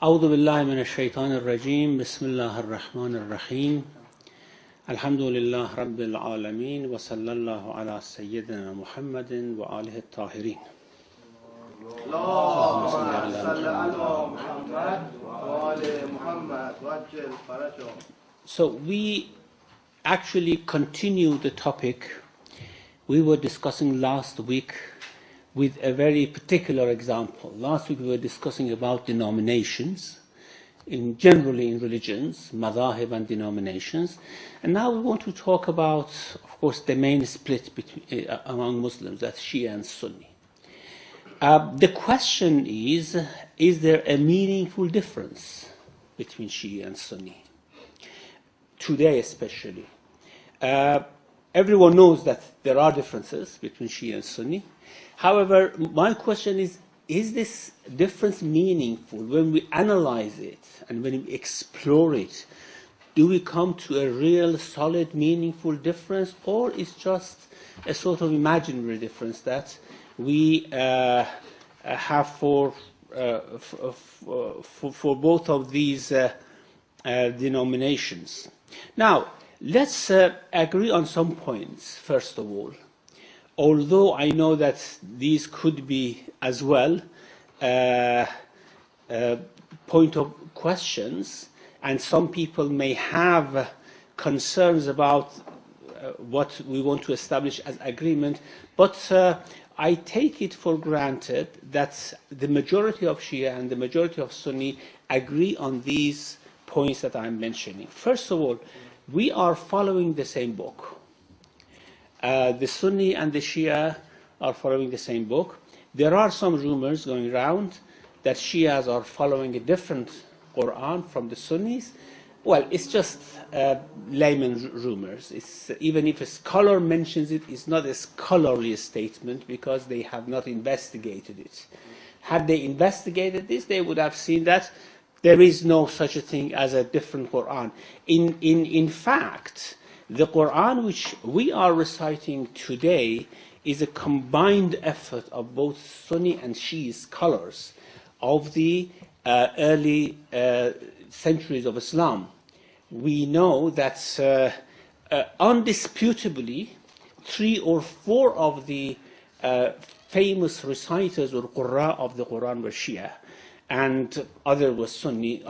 أعوذ بالله من الشيطان الرجيم بسم الله الرحمن الرحيم الحمد لله رب العالمين وصلى الله على سيدنا محمد وآله الطاهرين. اللهم صل على محمد وآل محمد وعجل فرجهم. So we actually continue the topic we were discussing last week with a very particular example. Last week we were discussing about denominations, generally in religions, madhahib and denominations. And now we want to talk about, of course, the main split among Muslims, that's Shia and Sunni. The question is there a meaningful difference between Shia and Sunni? Today especially. Everyone knows that there are differences between Shia and Sunni. However, my question is this difference meaningful? When we analyze it and when we explore it, do we come to a real, solid, meaningful difference, or is just a sort of imaginary difference that we have for both of these denominations? Now, let's agree on some points, first of all. Although I know that these could be as well point of questions, and some people may have concerns about what we want to establish as agreement, but I take it for granted that the majority of Shia and the majority of Sunni agree on these points that I'm mentioning. First of all, we are following the same book. The Sunni and the Shia are following the same book. There are some rumors going around that Shias are following a different Quran from the Sunnis. Well, it's just layman rumors. Even if a scholar mentions it, it's not a scholarly statement because they have not investigated it. Had they investigated this, they would have seen that there is no such a thing as a different Quran. In fact, the Quran which we are reciting today is a combined effort of both Sunni and Shia scholars of the early centuries of Islam. We know that undisputably 3 or 4 of the famous reciters or Qurra of the Quran were Shia, and others were Sunni,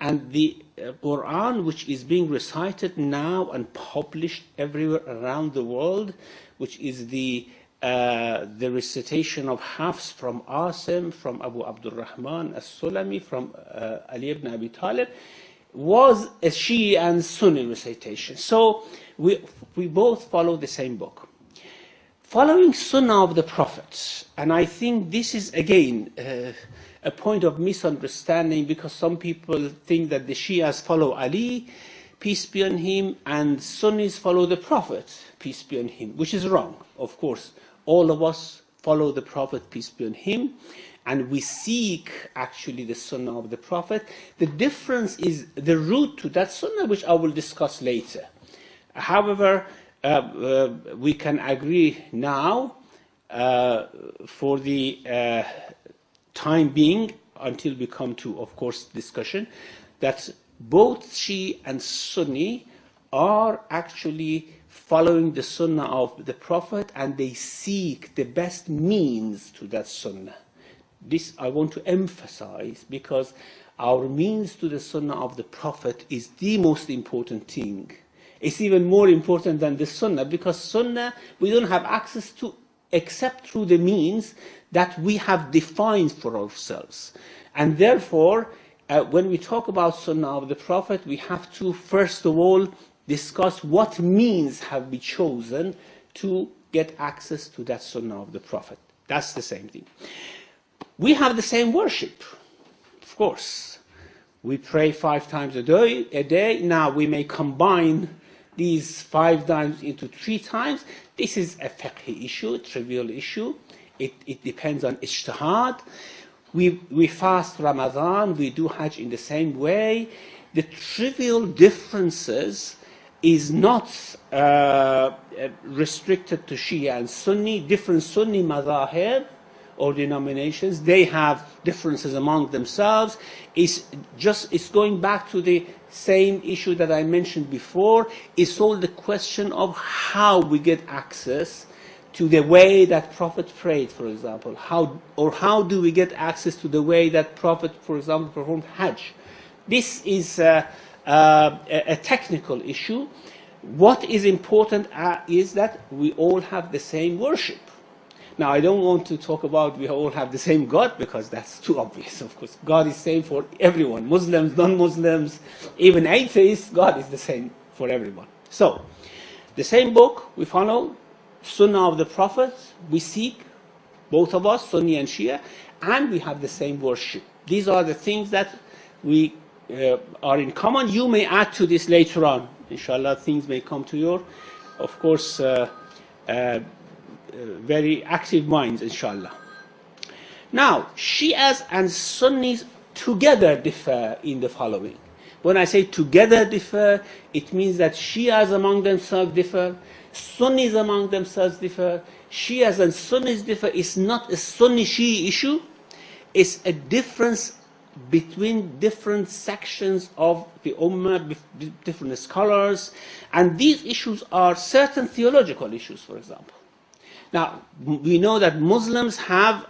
and the Quran which is being recited now and published everywhere around the world, which is the recitation of Hafs from Asim, from Abu Abdurrahman as-Sulami, from Ali ibn Abi Talib, was a Shia and Sunni recitation. So we both follow the same book. Following Sunnah of the Prophet, and I think this is again a point of misunderstanding, because some people think that the Shias follow Ali, peace be on him, and Sunnis follow the Prophet, peace be on him, which is wrong. Of course, all of us follow the Prophet, peace be on him, and we seek actually the Sunnah of the Prophet. The difference is the route to that Sunnah, which I will discuss later. However, we can agree now for the time being, until we come to, of course, discussion, that both Shia and Sunni are actually following the Sunnah of the Prophet, and they seek the best means to that Sunnah. This I want to emphasize, because our means to the Sunnah of the Prophet is the most important thing. It's even more important than the Sunnah, because Sunnah we don't have access to except through the means that we have defined for ourselves. And therefore, when we talk about Sunnah of the Prophet, we have to first of all discuss what means have we chosen to get access to that Sunnah of the Prophet. That's the same thing. We have the same worship, of course. We pray 5 times a day. Now we may combine these 5 times into 3 times. This is a fiqh issue, a trivial issue. It depends on Ijtihad. We fast Ramadan, we do Hajj in the same way. The trivial differences is not restricted to Shia and Sunni. Different Sunni madhahib or denominations. They have differences among themselves. It's going back to the same issue that I mentioned before. It's all the question of how we get access to the way that Prophet prayed, for example. How do we get access to the way that Prophet, for example, performed Hajj? This is a technical issue. What is important is that we all have the same worship. Now, I don't want to talk about we all have the same God, because that's too obvious, of course. God is same for everyone, Muslims, non-Muslims, even atheists. God is the same for everyone. So, the same book we follow, Sunnah of the Prophet, we seek, both of us, Sunni and Shia, and we have the same worship. These are the things that we are in common. You may add to this later on. Inshallah, things may come to your, of course, very active minds, inshallah. Now, Shias and Sunnis together differ in the following. When I say together differ, it means that Shias among themselves differ, Sunnis among themselves differ, Shias and Sunnis differ. It's not a Sunni-Shia issue, it's a difference between different sections of the Ummah, different scholars, and these issues are certain theological issues, for example. Now, we know that Muslims have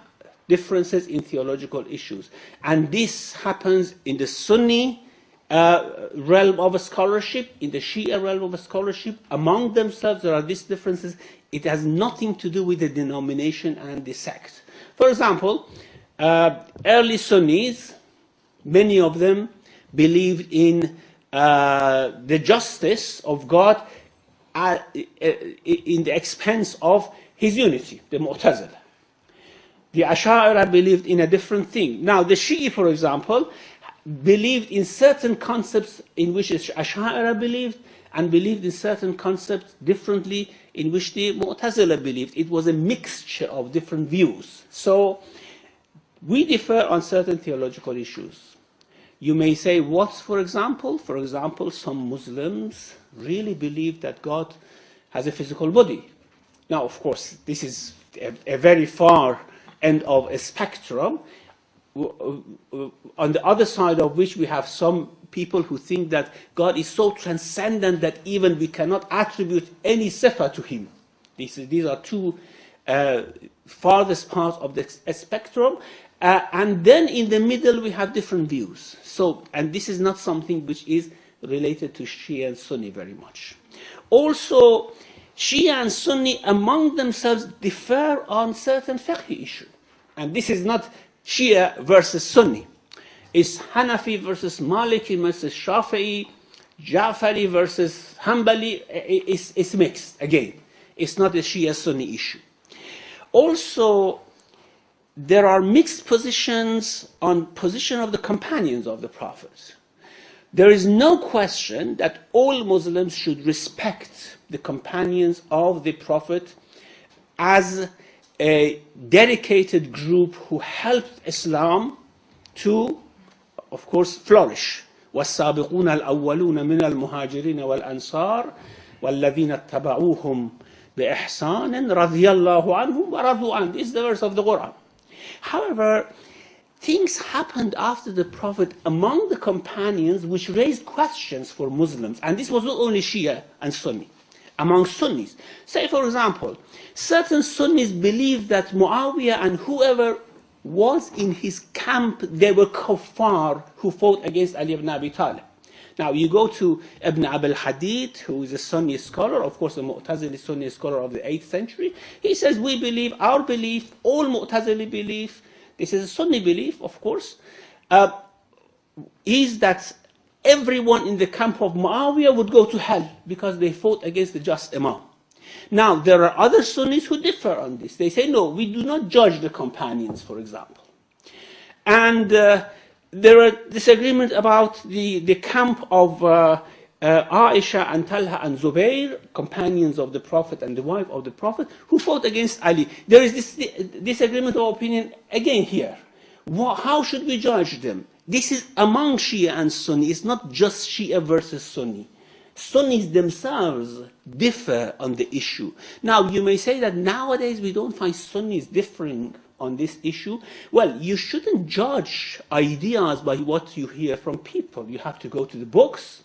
differences in theological issues, and this happens in the Sunni realm of scholarship, in the Shia realm of scholarship. Among themselves, there are these differences. It has nothing to do with the denomination and the sect. For example, early Sunnis, many of them believed in the justice of God in the expense of His unity, the Mu'tazila. The Ash'ari believed in a different thing. Now, the Shi'i, for example, believed in certain concepts in which the Ash'ari believed, and believed in certain concepts differently in which the Mu'tazila believed. It was a mixture of different views. So, we differ on certain theological issues. You may say, what, for example? For example, some Muslims really believe that God has a physical body. Now, of course, this is a very far end of a spectrum, on the other side of which we have some people who think that God is so transcendent that even we cannot attribute any sifa to Him. These are two farthest parts of the spectrum. And then in the middle we have different views. So, and this is not something which is related to Shia and Sunni very much. Also, Shia and Sunni among themselves differ on certain fiqh issues. And this is not Shia versus Sunni. It's Hanafi versus Maliki versus Shafi'i, Ja'fari versus Hanbali. It's mixed, again. It's not a Shia-Sunni issue. Also, there are mixed positions on position of the companions of the Prophet. There is no question that all Muslims should respect the companions of the Prophet as a dedicated group who helped Islam to, of course, flourish. وَالسَّابِقُونَ الْأَوَّلُونَ مِنَ الْمُهَاجِرِينَ وَالْأَنصَارِ وَالَّذِينَ اتَّبَعُوهُمْ بِإِحْسَانٍ رَضِيَ اللَّهُ عَنْهُمْ وَرَضُوا عَنْهُ. This is the verse of the Quran. However, things happened after the Prophet among the companions which raised questions for Muslims. And this was not only Shia and Sunni. Among Sunnis. Say, for example, certain Sunnis believed that Muawiyah and whoever was in his camp, they were kuffar who fought against Ali ibn Abi Talib. Now, you go to Ibn Abil Hadid, who is a Sunni scholar, of course, a Mu'tazili Sunni scholar of the 8th century. He says, we believe, our belief, all Mu'tazili belief, this is a Sunni belief, of course, is that everyone in the camp of Muawiyah would go to hell because they fought against the just Imam. Now, there are other Sunnis who differ on this. They say, no, we do not judge the companions, for example. And there are disagreements about the camp of Aisha and Talha and Zubair, companions of the Prophet and the wife of the Prophet, who fought against Ali. There is this disagreement of opinion again here. How should we judge them? This is among Shia and Sunni. It's not just Shia versus Sunni. Sunnis themselves differ on the issue. Now, you may say that nowadays we don't find Sunnis differing on this issue? Well, you shouldn't judge ideas by what you hear from people. You have to go to the books,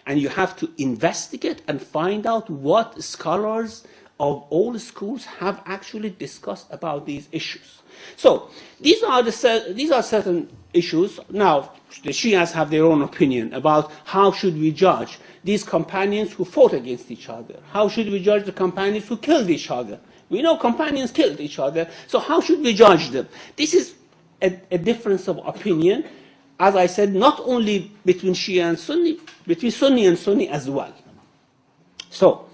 and you have to investigate and find out what scholars of all schools have actually discussed about these issues. So these are certain issues. Now, the Shias have their own opinion about how should we judge these companions who fought against each other. How should we judge the companions who killed each other? We know companions killed each other, so how should we judge them? This is a difference of opinion, as I said, not only between Shia and Sunni, between Sunni and Sunni as well. So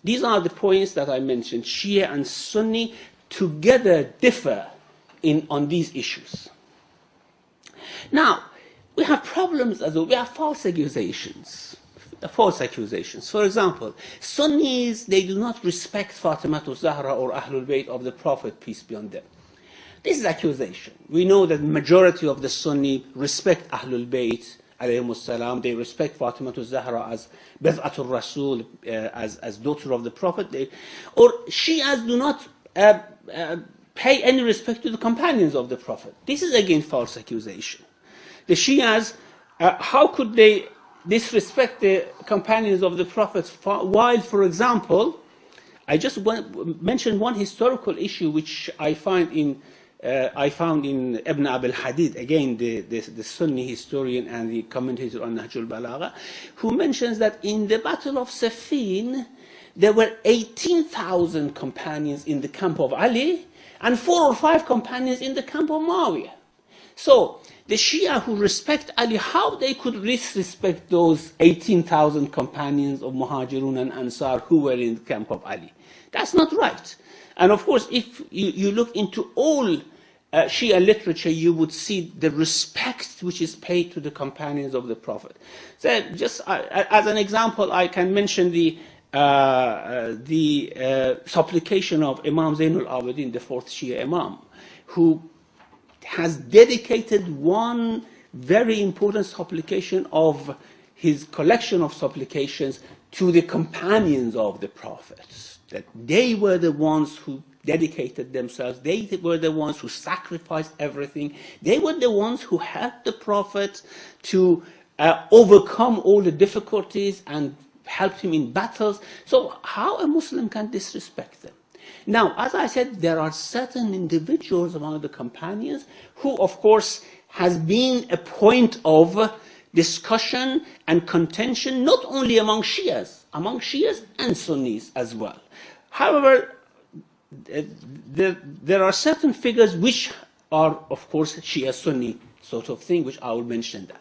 these are the points that I mentioned. Shia and Sunni together differ on these issues. Now, we have problems as well. We have false accusations. False accusations. For example, Sunnis, they do not respect Fatima Zahra or Ahlul Bayt of the Prophet, peace be on them. This is accusation. We know that the majority of the Sunni respect Ahlul Bayt, alayhimus salam. They respect Fatima Zahra as Bid'atul Rasul, as daughter of the Prophet. Or Shias do not pay any respect to the companions of the Prophet. This is again false accusation. The Shias, how could they disrespect the companions of the Prophet while, for example, I just mentioned one historical issue which I found in Ibn Abil Hadid, again the Sunni historian and the commentator on Nahjul Balagha, who mentions that in the Battle of Siffin there were 18,000 companions in the camp of Ali and 4 or 5 companions in the camp of Muawiyah. So the Shia who respect Ali, how they could disrespect those 18,000 companions of Muhajirun and Ansar who were in the camp of Ali? That's not right. And of course, if you look into all Shia literature, you would see the respect which is paid to the companions of the Prophet. So just as an example, I can mention the supplication of Imam Zainul Abidin, the 4th Shia Imam, who has dedicated one very important supplication of his collection of supplications to the companions of the Prophet. That they were the ones who dedicated themselves, they were the ones who sacrificed everything, they were the ones who helped the Prophet to overcome all the difficulties and helped him in battles. So how a Muslim can disrespect them? Now, as I said, there are certain individuals among the companions who, of course, has been a point of discussion and contention, not only among Shias and Sunnis as well. However, there are certain figures which are, of course, Shia-Sunni sort of thing, which I will mention that.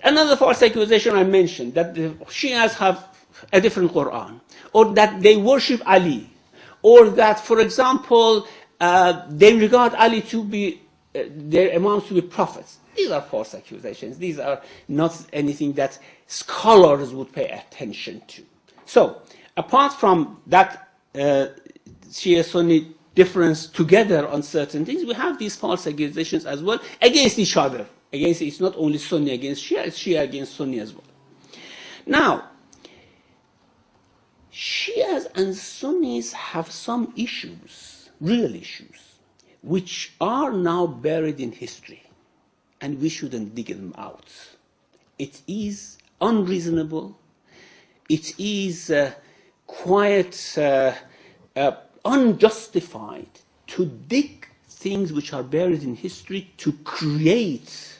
Another false accusation I mentioned, that the Shias have a different Quran, or that they worship Ali, or that, for example, they regard Ali to be, their imams to be prophets. These are false accusations. These are not anything that scholars would pay attention to. So, apart from that Shia-Sunni difference together on certain things, we have these false accusations as well against each other. It's not only Sunni against Shia, it's Shia against Sunni as well. Now, Shias and Sunnis have some issues, real issues, which are now buried in history, and we shouldn't dig them out. It is unreasonable, it is quite unjustified to dig things which are buried in history to create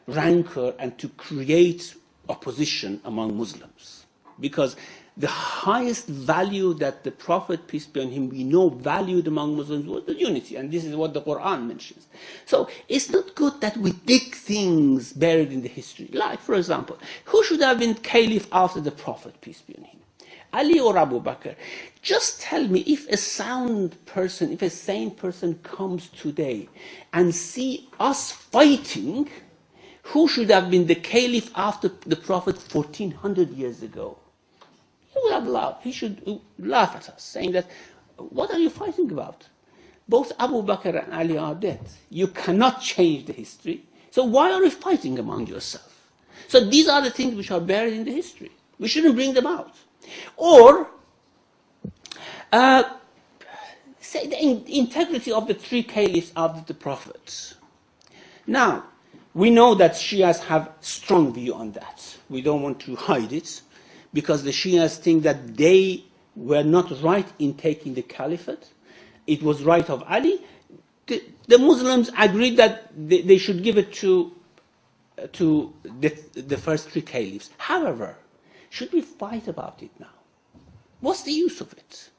rancor and to create opposition among Muslims. Because the highest value that the Prophet, peace be on him, we know valued among Muslims was the unity, and this is what the Quran mentions. So it's not good that we dig things buried in the history. Like, for example, who should have been caliph after the Prophet, peace be on him? Ali or Abu Bakr? Just tell me, if a sound person, if a sane person comes today and see us fighting, who should have been the caliph after the Prophet 1400 years ago? He would have laughed. He should laugh at us, saying that, what are you fighting about? Both Abu Bakr and Ali are dead. You cannot change the history. So why are you fighting among yourselves? So these are the things which are buried in the history. We shouldn't bring them out. Or say the integrity of the three caliphs after the prophets. Now, we know that Shias have strong view on that. We don't want to hide it, because the Shias think that they were not right in taking the caliphate. It was right of Ali. The Muslims agreed that they should give it to the first three caliphs. However, should we fight about it now? What's the use of it?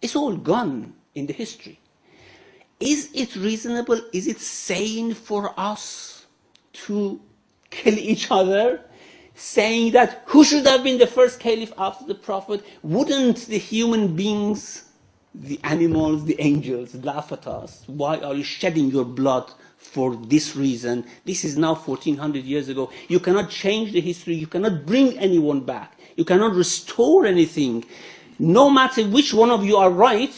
It's all gone in the history. Is it reasonable? Is it sane for us to kill each other, saying that who should have been the first caliph after the prophet? Wouldn't the human beings, the animals, the angels laugh at us? Why are you shedding your blood for this reason? This is now 1400 years ago. You cannot change the history. You cannot bring anyone back. You cannot restore anything. No matter which one of you are right,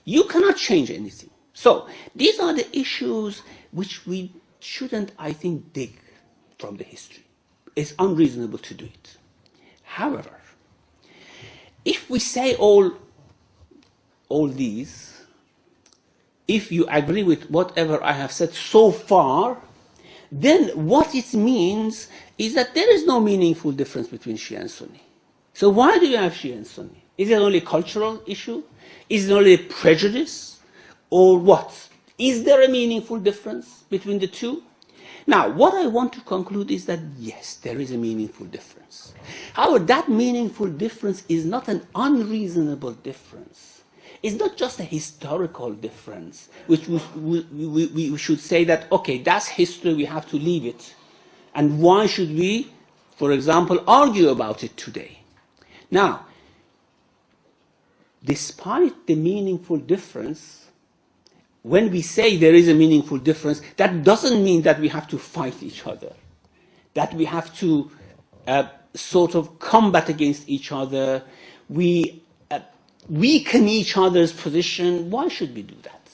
you cannot change anything. So these are the issues which we shouldn't, I think, dig from the history. It's unreasonable to do it. However, if we say all these, if you agree with whatever I have said so far, then what it means is that there is no meaningful difference between Shia and Sunni. So why do you have Shia and Sunni? Is it only a cultural issue? Is it only a prejudice? Or what? Is there a meaningful difference between the two? Now, what I want to conclude is that yes, there is a meaningful difference. However, that meaningful difference is not an unreasonable difference. It's not just a historical difference, which we should say that, okay, that's history, we have to leave it. And why should we, for example, argue about it today? Now, despite the meaningful difference, when we say there is a meaningful difference, that doesn't mean that we have to fight each other, that we have to sort of combat against each other, we weaken each other's position. Why should we do that?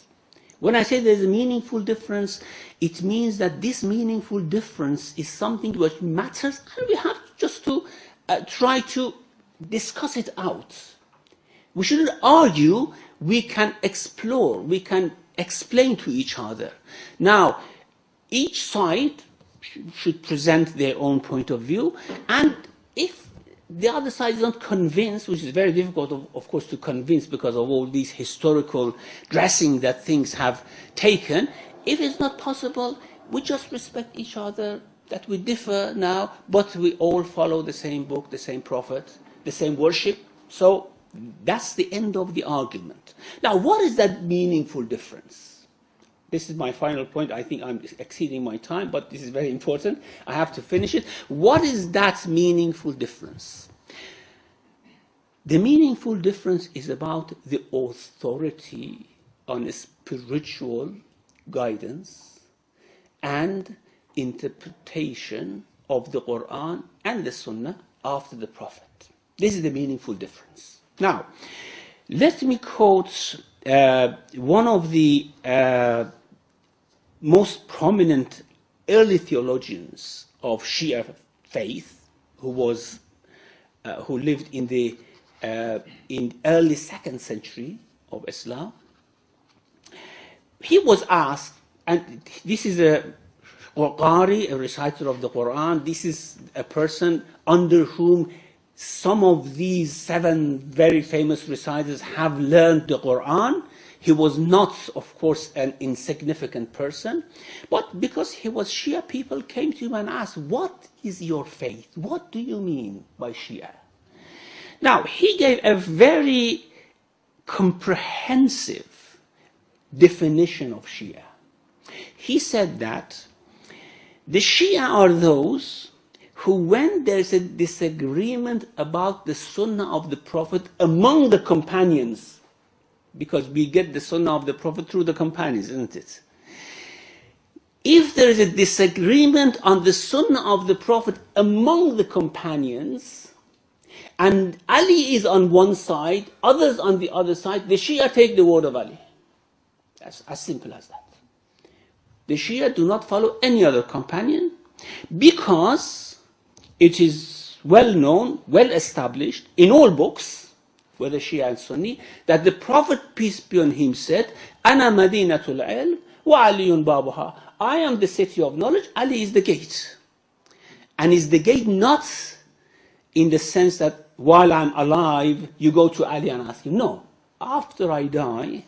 When I say there's a meaningful difference, it means that this meaningful difference is something which matters, and we have just to try to discuss it out. We shouldn't argue, we can explore, we can explain to each other. Now, each side should present their own point of view, and if the other side is not convinced, which is very difficult, of course, to convince because of all these historical dressing that things have taken, if it's not possible, we just respect each other, that we differ now, but we all follow the same book, the same prophet, the same worship. So that's the end of the argument. Now, what is that meaningful difference? This is my final point. I think I'm exceeding my time, but this is very important. I have to finish it. What is that meaningful difference? The meaningful difference is about the authority on spiritual guidance and interpretation of the Quran and the Sunnah after the Prophet. This is the meaningful difference. Now, let me quote one of the most prominent early theologians of Shia faith, who lived in the early 2nd century of Islam. He was asked, and this is a Qari, a reciter of the Quran. This is a person under whom some of these 7 very famous reciters have learned the Quran. He was not, of course, an insignificant person, but because he was Shia, people came to him and asked, what is your faith? What do you mean by Shia? Now, he gave a very comprehensive definition of Shia. He said that the Shia are those who, when there's a disagreement about the Sunnah of the Prophet among the companions, because we get the Sunnah of the Prophet through the companions, isn't it? If there is a disagreement on the Sunnah of the Prophet among the companions, and Ali is on one side, others on the other side, the Shia take the word of Ali. That's as simple as that. The Shia do not follow any other companion, because it is well known, well established in all books, whether Shia and Sunni, that the Prophet, peace be on him, said, "Ana madinatul ilm wa aliyun babuha." I am the city of knowledge, Ali is the gate. And is the gate not in the sense that while I'm alive, you go to Ali and ask him. No. After I die,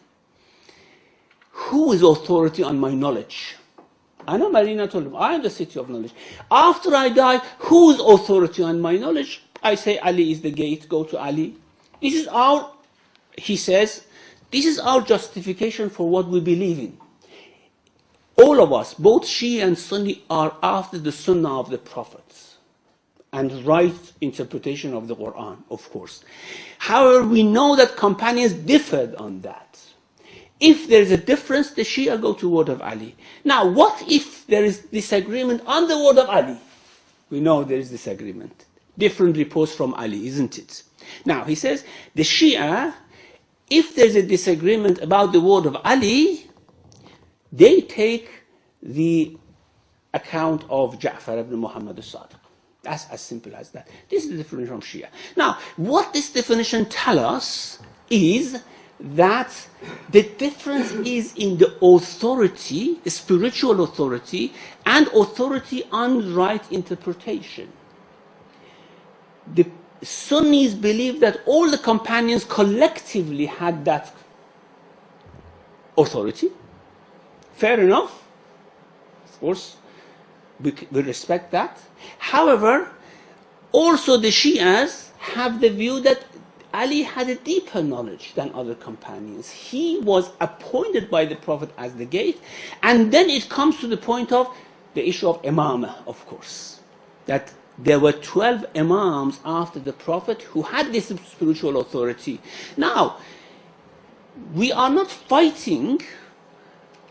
who is authority on my knowledge? Ana madinatul ilm. I am the city of knowledge. After I die, who is authority on my knowledge? I say Ali is the gate, go to Ali. This is our, he says, this is our justification for what we believe in. All of us, both Shia and Sunni, are after the Sunnah of the prophets and right interpretation of the Quran, of course. However, we know that companions differed on that. If there is a difference, the Shia go to word of Ali. Now, what if there is disagreement on the word of Ali? We know there is disagreement. Different reports from Ali, isn't it? Now, he says, the Shia, if there's a disagreement about the word of Ali, they take the account of Ja'far ibn Muhammad al-Sadiq. That's as simple as that. This is the definition from Shia. Now, what this definition tells us is that the difference is in the authority, the spiritual authority, and authority on right interpretation. The Sunnis believe that all the companions collectively had that authority. Fair enough. Of course, we respect that. However, also the Shias have the view that Ali had a deeper knowledge than other companions. He was appointed by the Prophet as the gate. And then it comes to the point of the issue of imamah, of course. That there were 12 imams after the Prophet who had this spiritual authority. Now, we are not fighting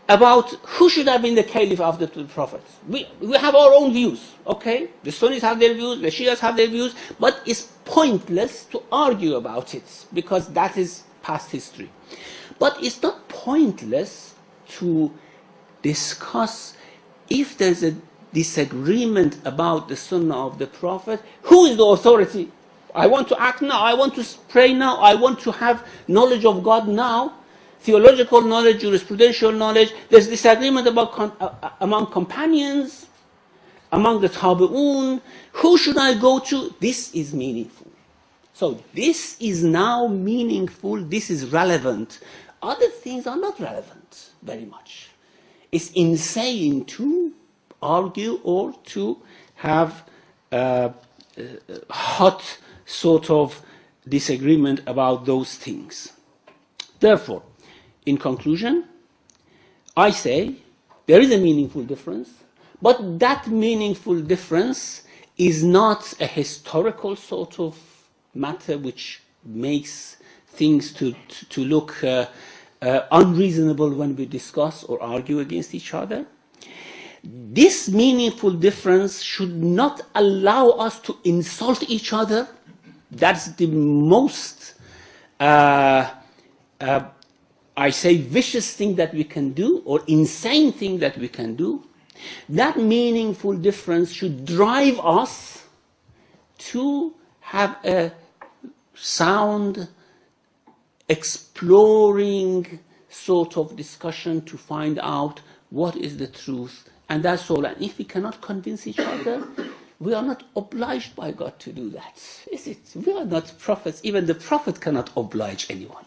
about who should have been the caliph after the Prophet. We have our own views, okay? The Sunnis have their views, the Shias have their views, but it's pointless to argue about it because that is past history. But it's not pointless to discuss if there's a disagreement about the Sunnah of the Prophet, who is the authority? I want to act now, I want to pray now, I want to have knowledge of God now. Theological knowledge, jurisprudential knowledge. There's disagreement about among companions, among the tabi'un. Who should I go to? This is meaningful. So this is now meaningful. This is relevant. Other things are not relevant very much. It's insane to argue or to have hot sort of disagreement about those things. Therefore, in conclusion, I say there is a meaningful difference, but that meaningful difference is not a historical sort of matter which makes things to look unreasonable when we discuss or argue against each other. This meaningful difference should not allow us to insult each other. That's the most I say vicious thing that we can do, or insane thing that we can do. That meaningful difference should drive us to have a sound, exploring sort of discussion to find out what is the truth. And that's all. And if we cannot convince each other, we are not obliged by God to do that, is it? We are not prophets. Even the Prophet cannot oblige anyone.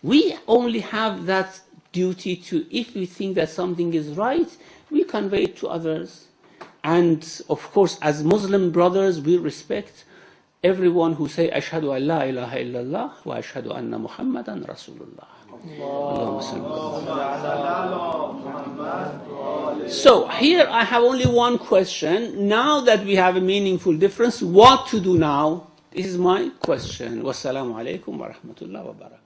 We only have that duty to, if we think that something is right, we convey it to others. And of course, as Muslim brothers, we respect everyone who say, Ashhadu an la ilaha illallah wa ashhadu anna Muhammadan Rasulullah. So here I have only one question. Now that we have a meaningful difference, what to do now? This is my question. Wassalamu alaikum wa rahmatullahi wa barakatuh.